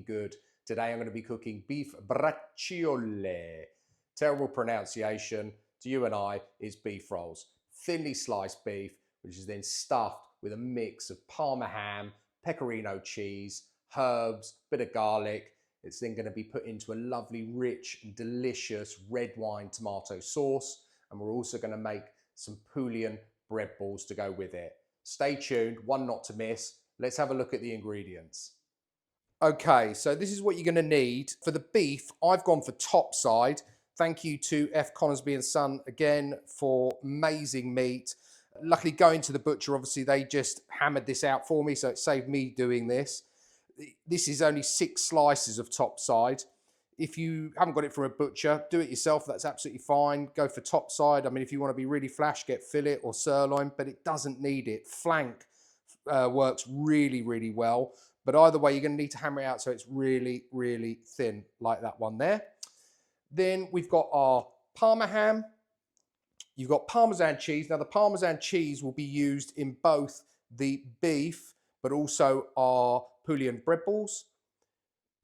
good. Today I'm going to be cooking beef braciole. Terrible pronunciation to you and I is beef rolls. Thinly sliced beef, which is then stuffed with a mix of Parma ham, pecorino cheese, herbs, bit of garlic. It's then going to be put into a lovely, rich and delicious red wine tomato sauce. And we're also going to make some Pulian bread balls to go with it. Stay tuned, one not to miss. Let's have a look at the ingredients. Okay, so this is what you're going to need. For the beef, I've gone for top side. Thank you to F. Conisbee and Son again for amazing meat. Luckily, going to the butcher, obviously, they just hammered this out for me, so it saved me doing this. This is only 6 slices of top side. If you haven't got it from a butcher, do it yourself. That's absolutely fine. Go for top side. I mean, if you want to be really flash, get fillet or sirloin, but it doesn't need it. Flank works really, really well. But either way, you're going to need to hammer it out so it's really, really thin, like that one there. Then we've got our Parma ham. You've got Parmesan cheese. Now, the Parmesan cheese will be used in both the beef, but also our Pulian bread balls.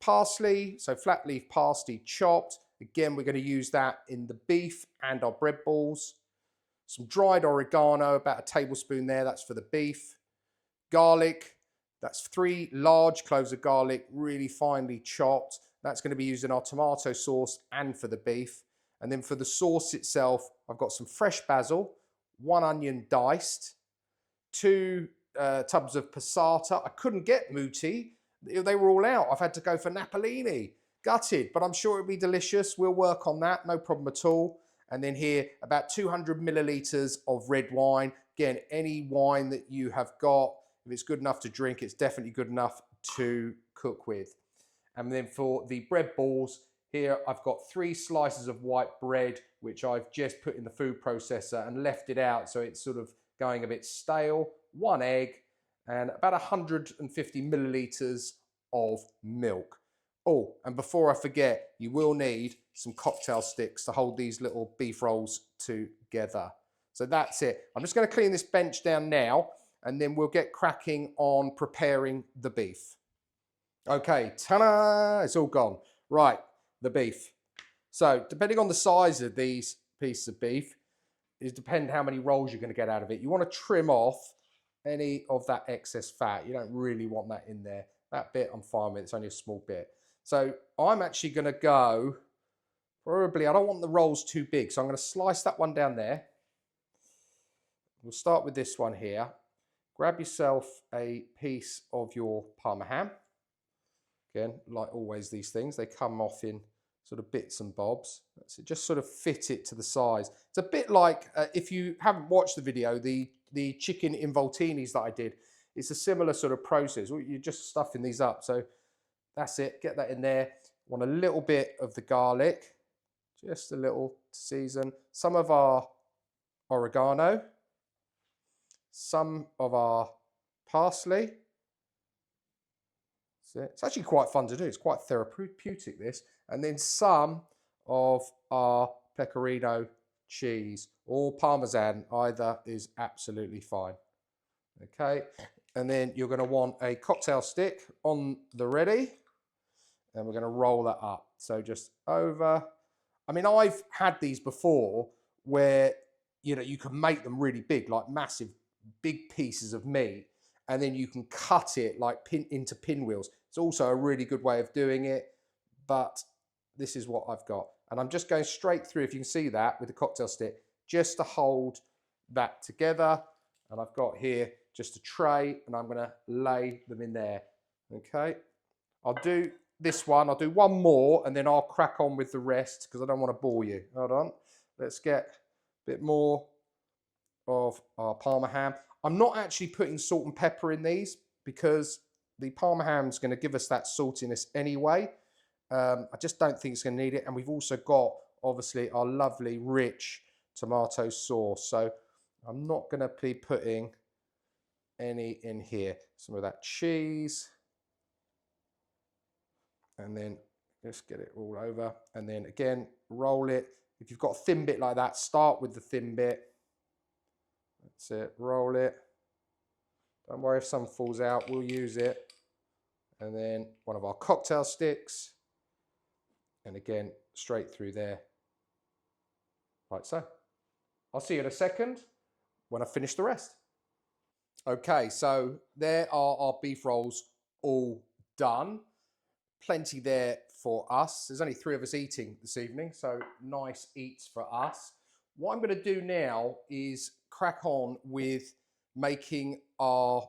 Parsley, so flat leaf parsley chopped. Again, we're going to use that in the beef and our bread balls. Some dried oregano, about a tablespoon there. That's for the beef. Garlic. That's 3 large cloves of garlic, really finely chopped. That's going to be used in our tomato sauce and for the beef. And then for the sauce itself, I've got some fresh basil, 1 onion diced, 2 tubs of passata. I couldn't get muti. They were all out. I've had to go for Napolini. Gutted, but I'm sure it'll be delicious. We'll work on that, no problem at all. And then here, about 200 millilitres of red wine. Again, any wine that you have got, if it's good enough to drink, it's definitely good enough to cook with. And then for the bread balls, here I've got 3 slices of white bread, which I've just put in the food processor and left it out so it's sort of going a bit stale. 1 egg and about 150 millilitres of milk. Oh, and before I forget, you will need some cocktail sticks to hold these little beef rolls together. So that's it. I'm just going to clean this bench down now, and then we'll get cracking on preparing the beef. Okay, ta-da! It's all gone. Right, the beef. So depending on the size of these pieces of beef, it depends how many rolls you're going to get out of it. You want to trim off any of that excess fat. You don't really want that in there. That bit I'm fine with. It's only a small bit. So I'm actually going to go, probably, I don't want the rolls too big, so I'm going to slice that one down there. We'll start with this one here. Grab yourself a piece of your Parma ham. Again, like always, these things, they come off in sort of bits and bobs. So just sort of fit it to the size. It's a bit like, if you haven't watched the video, the chicken involtinis that I did, it's a similar sort of process. You're just stuffing these up. So that's it. Get that in there. Want a little bit of the garlic, just a little to season. Some of our oregano. Some of our parsley. It's actually quite fun to do. It's quite therapeutic, this. And then some of our pecorino cheese or Parmesan, either is absolutely fine. Okay, and then you're going to want a cocktail stick on the ready, and we're going to roll that up. So just over. I mean, I've had these before where, you know, you can make them really big, like massive, big pieces of meat, and then you can cut it like into pinwheels. It's also a really good way of doing it, but this is what I've got. And I'm just going straight through, if you can see that, with the cocktail stick, just to hold that together. And I've got here just a tray, and I'm going to lay them in there. Okay, I'll do this one. I'll do one more, and then I'll crack on with the rest because I don't want to bore you. Hold on. Let's get a bit more of our Parma ham. I'm not actually putting salt and pepper in these because the Parma ham is going to give us that saltiness anyway. I just don't think it's going to need it. And we've also got, obviously, our lovely, rich tomato sauce. So I'm not going to be putting any in here. Some of that cheese. And then just get it all over. And then again, roll it. If you've got a thin bit like that, start with the thin bit. That's it. Roll it. Don't worry if some falls out. We'll use it. And then one of our cocktail sticks. And again, straight through there, like so. I'll see you in a second when I finish the rest. Okay, so there are our beef rolls all done. Plenty there for us. There's only 3 of us eating this evening, so nice eats for us. What I'm going to do now is crack on with making our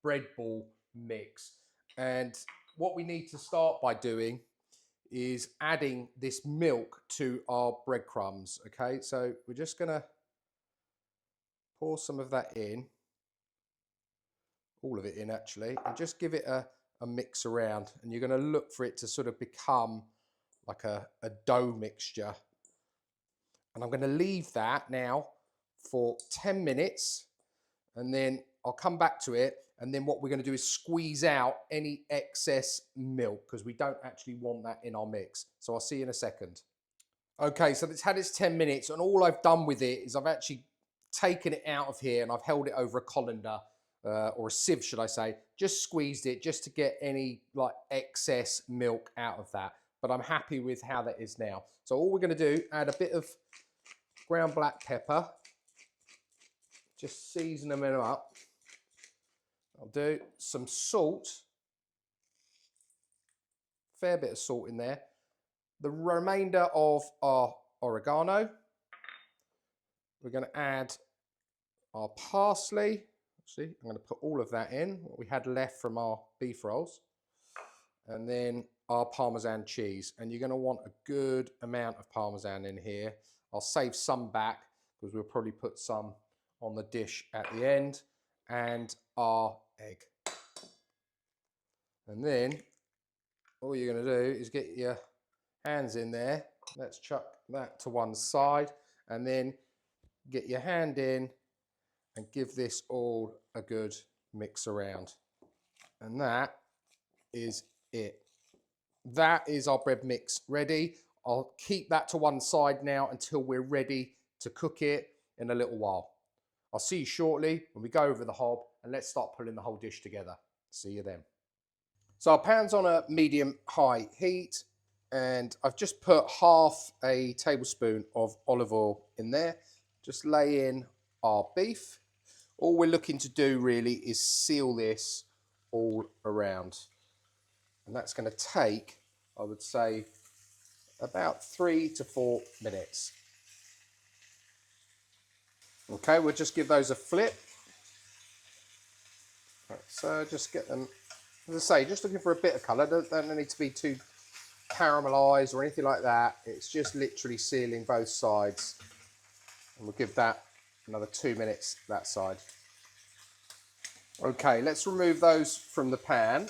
bread ball mix. And what we need to start by doing is adding this milk to our breadcrumbs. Okay, so we're just going to pour some of that in, all of it in actually, and just give it a mix around. And you're going to look for it to sort of become like a dough mixture. And I'm going to leave that now for 10 minutes, and then I'll come back to it. And then what we're going to do is squeeze out any excess milk, because we don't actually want that in our mix. So I'll see you in a second. Okay, so it's had its 10 minutes, and all I've done with it is I've actually taken it out of here and I've held it over a colander, or a sieve, should I say. Just squeezed it just to get any like excess milk out of that. But I'm happy with how that is now. So all we're going to do, add a bit of ground black pepper. Just season them up. I'll do some salt. Fair bit of salt in there. The remainder of our oregano. We're going to add our parsley. See, I'm going to put all of that in, what we had left from our beef rolls. And then our Parmesan cheese. And you're going to want a good amount of Parmesan in here. I'll save some back because we'll probably put some on the dish at the end. And our egg. And then all you're going to do is get your hands in there. Let's chuck that to one side. And then get your hand in and give this all a good mix around. And that is it. That is our bread mix ready. I'll keep that to one side now until we're ready to cook it in a little while. I'll see you shortly when we go over the hob, and let's start pulling the whole dish together. See you then. So our pan's on a medium-high heat, and I've just put half a tablespoon of olive oil in there. Just lay in our beef. All we're looking to do really is seal this all around. And that's going to take, I would say, about 3 to 4 minutes. Okay, we'll just give those a flip. Right, so just get them, as I say, just looking for a bit of colour. Don't need to be too caramelised or anything like that. It's just literally sealing both sides. And we'll give that another 2 minutes that side. Okay, let's remove those from the pan.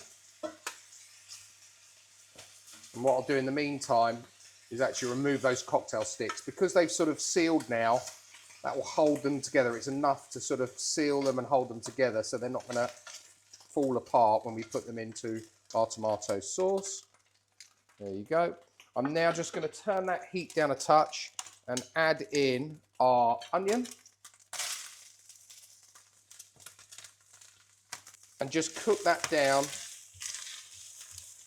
And what I'll do in the meantime is actually remove those cocktail sticks. Because they've sort of sealed now, that will hold them together. It's enough to sort of seal them and hold them together so they're not going to fall apart when we put them into our tomato sauce. There you go. I'm now just going to turn that heat down a touch and add in our onion. And just cook that down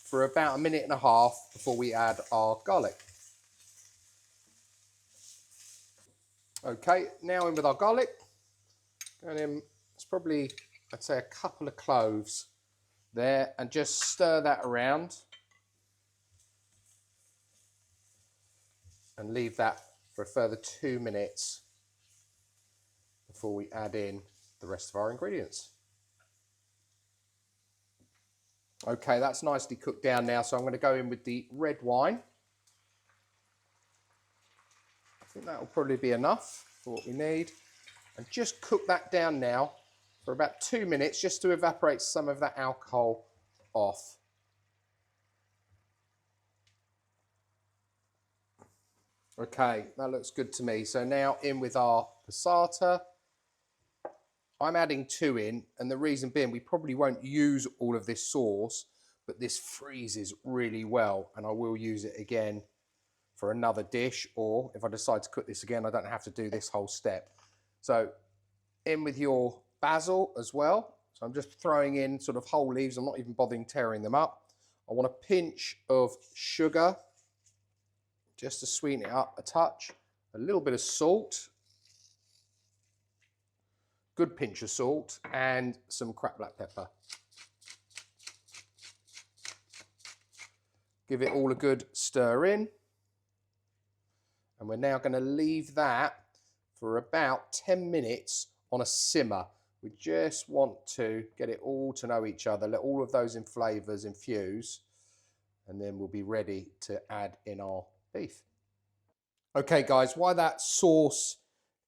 for about 1.5 minutes before we add our garlic. Okay, now in with our garlic. And in, it's probably, I'd say, a couple of cloves there, and just stir that around. And leave that for a further 2 minutes before we add in the rest of our ingredients. Okay, that's nicely cooked down now, so I'm going to go in with the red wine. I think that will probably be enough for what we need. And just cook that down now for about 2 minutes, just to evaporate some of that alcohol off. Okay, that looks good to me. So now in with our passata. I'm adding 2 in, and the reason being, we probably won't use all of this sauce, but this freezes really well, and I will use it again for another dish, or if I decide to cook this again, I don't have to do this whole step. So in with your basil as well. So So I'm just throwing in sort of whole leaves. I'm not even bothering tearing them up. I want a pinch of sugar just to sweeten it up a touch. A little bit of salt. Good pinch of salt and some cracked black pepper. Give it all a good stir in. And we're now going to leave that for about 10 minutes on a simmer. We just want to get it all to know each other, let all of those flavours infuse, and then we'll be ready to add in our beef. Okay guys, while that sauce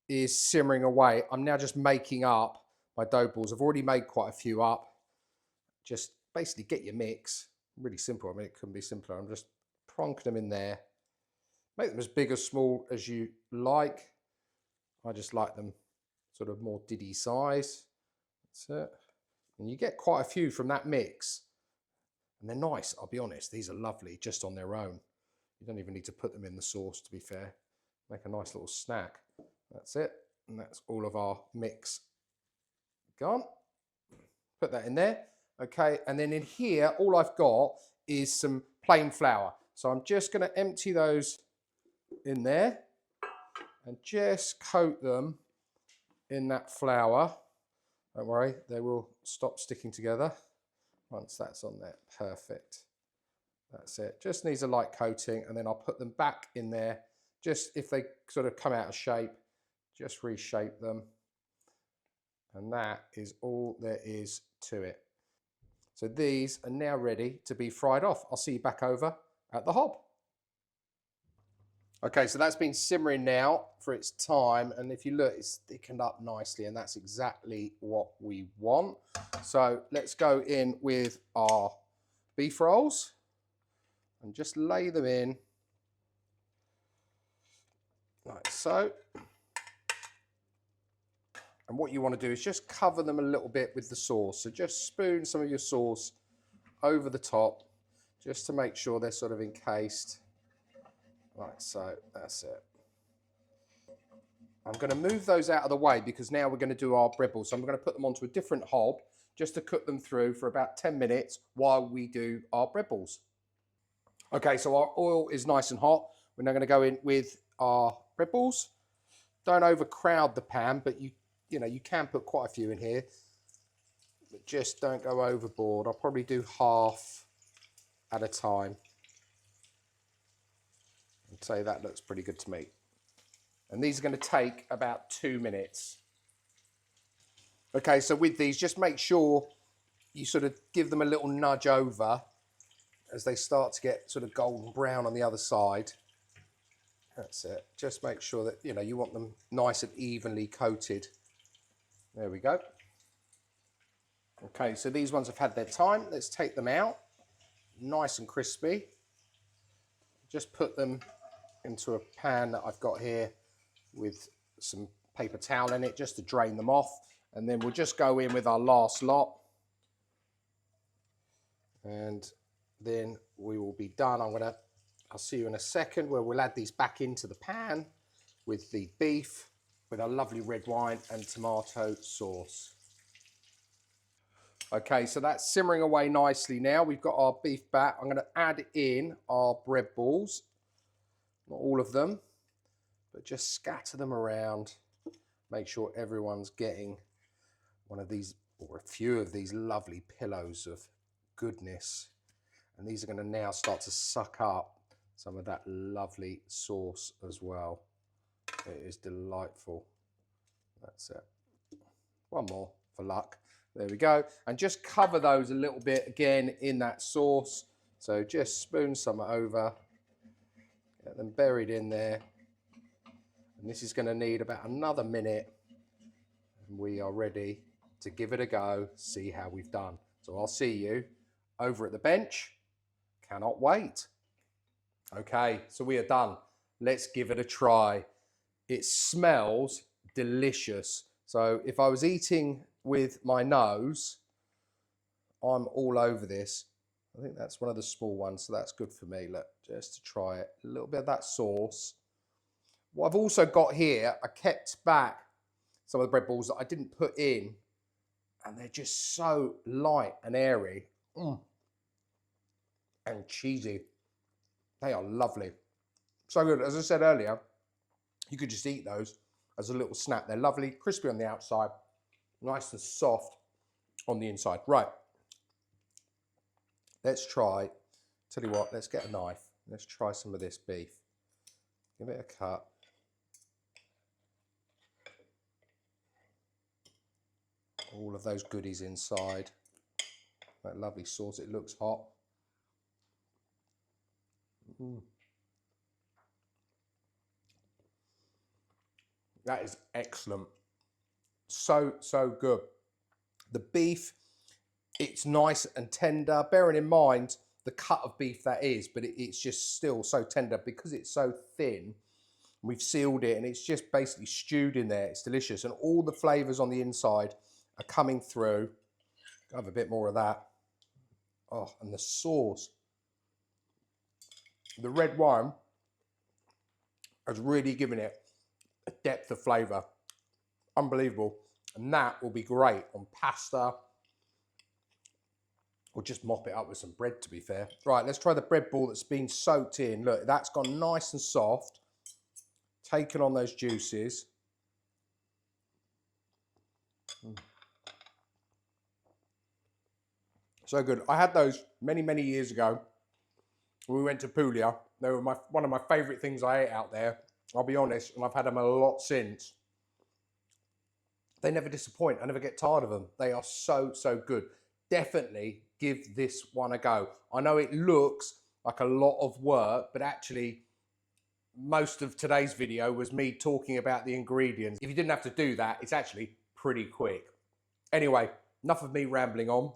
is simmering away, I'm now just making up my dough balls. I've already made quite a few up. Just basically get your mix. Really simple. I mean, it couldn't be simpler. I'm just plonking them in there. Make them as big or small as you like. I just like them sort of more diddy size. That's it. And you get quite a few from that mix. And they're nice, I'll be honest. These are lovely just on their own. You don't even need to put them in the sauce, to be fair. Make a nice little snack. That's it. And that's all of our mix gone. Put that in there. Okay, and then in here, all I've got is some plain flour. So I'm just going to empty those in there and just coat them in that flour. Don't worry, they will stop sticking together once that's on there. Perfect. That's it. Just needs a light coating, and then I'll put them back in there. Just if they sort of come out of shape, just reshape them. And that is all there is to it. So these are now ready to be fried off. I'll see you back over at the hob. Okay, so that's been simmering now for its time. And if you look, it's thickened up nicely, and that's exactly what we want. So let's go in with our beef rolls and just lay them in like so. And what you want to do is just cover them a little bit with the sauce. So just spoon some of your sauce over the top, just to make sure they're sort of encased. Like so, that's it. I'm going to move those out of the way because now we're going to do our bread balls. So I'm going to put them onto a different hob just to cook them through for about 10 minutes while we do our bread balls. Okay, so our oil is nice and hot. We're now going to go in with our bread balls. Don't overcrowd the pan, but you can put quite a few in here, but just don't go overboard. I'll probably do half at a time. I'd say that looks pretty good to me. And these are going to take about 2 minutes. Okay, so with these, just make sure you sort of give them a little nudge over as they start to get sort of golden brown on the other side. That's it. Just make sure that, you want them nice and evenly coated. There we go. Okay, so these ones have had their time. Let's take them out. Nice and crispy. Just put them into a pan that I've got here with some paper towel in it just to drain them off. And then we'll just go in with our last lot. And then we will be done. I'll see you in a second where we'll add these back into the pan with the beef, with our lovely red wine and tomato sauce. Okay, so that's simmering away nicely now. We've got our beef back. I'm going to add in our bread balls. Not all of them, but just scatter them around. Make sure everyone's getting one of these, or a few of these lovely pillows of goodness. And these are going to now start to suck up some of that lovely sauce as well. It is delightful. That's it. One more for luck. There we go. And just cover those a little bit again in that sauce. So just spoon some over. Get them buried in there. And this is going to need about another minute. And we are ready to give it a go, see how we've done. So I'll see you over at the bench. Cannot wait. Okay, so we are done. Let's give it a try. It smells delicious. So if I was eating with my nose, I'm all over this. I think that's one of the small ones, so that's good for me. Look, just to try it. A little bit of that sauce. What I've also got here, I kept back some of the bread balls that I didn't put in And they're just so light and airy. And cheesy. They are lovely. So good. As I said earlier, you could just eat those as a little snack. They're lovely, crispy on the outside, nice and soft on the inside. Right. Let's try, tell you what, let's get a knife. Let's try some of this beef. Give it a cut. All of those goodies inside. That lovely sauce, it looks hot. That is excellent. So, so good. The beef, it's nice and tender, bearing in mind the cut of beef that is, but it's just still so tender because it's so thin. We've sealed it and it's just basically stewed in there. It's delicious. And all the flavors on the inside are coming through. I'll have a bit more of that. Oh, and the sauce. The red wine has really given it a depth of flavor. Unbelievable. And that will be great on pasta. Or just mop it up with some bread, to be fair. Right, let's try the bread ball that's been soaked in. Look, that's gone nice and soft. Taken on those juices. So good. I had those many, many years ago. We went to Puglia. They were one of my favourite things I ate out there. I'll be honest, and I've had them a lot since. They never disappoint. I never get tired of them. They are so, so good. Definitely give this one a go. I know it looks like a lot of work, but actually most of today's video was me talking about the ingredients. If you didn't have to do that, it's actually pretty quick. Anyway, enough of me rambling on.